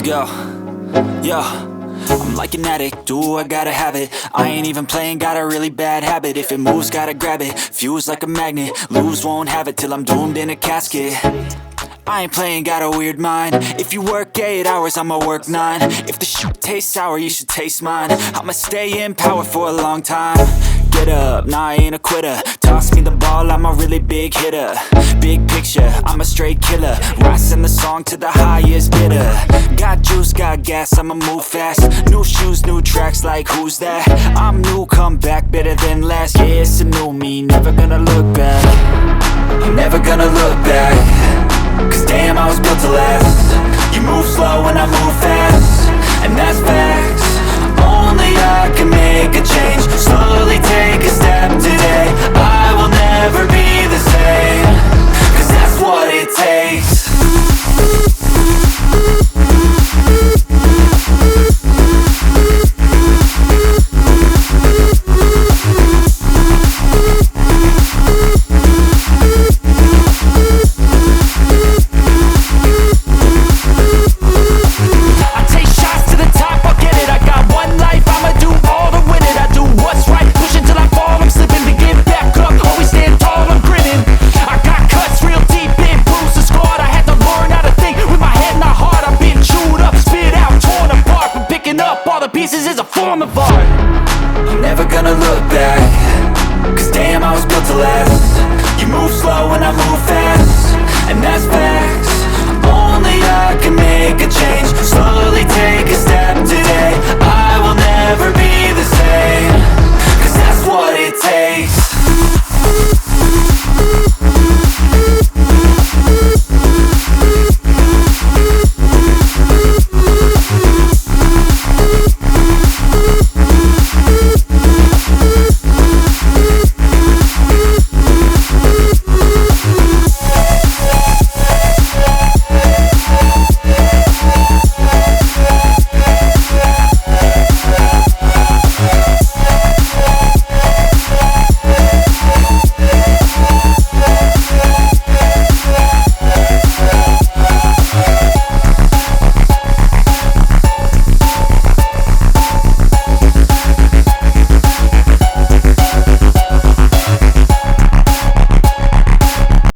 Let's go. Yo, I'm like an addict, do I gotta have it. I ain't even playing, got a really bad habit. If it moves, gotta grab it, fuse like a magnet. Lose, won't have it till I'm doomed in a casket. I ain't playing, got a weird mind. If you work 8 hours, I'ma work 9. If the shit tastes sour, you should taste mine. I'ma stay in power for a long time. Get up, nah, I ain't a quitter. Toss me the ball, I'm a really big hitter. Big picture, I'm a straight killer. Rising the song to the highest bidder. Got juice, got gas, I'ma move fast. New shoes, new tracks, like who's that? I'm new, come back, better than last. Yeah, it's a new me, never gonna look back. I'm never gonna look back. Cause damn, I was built to last. You move slow and I move fast, and that's facts. Only I can make a change. Slowly take a step today. I will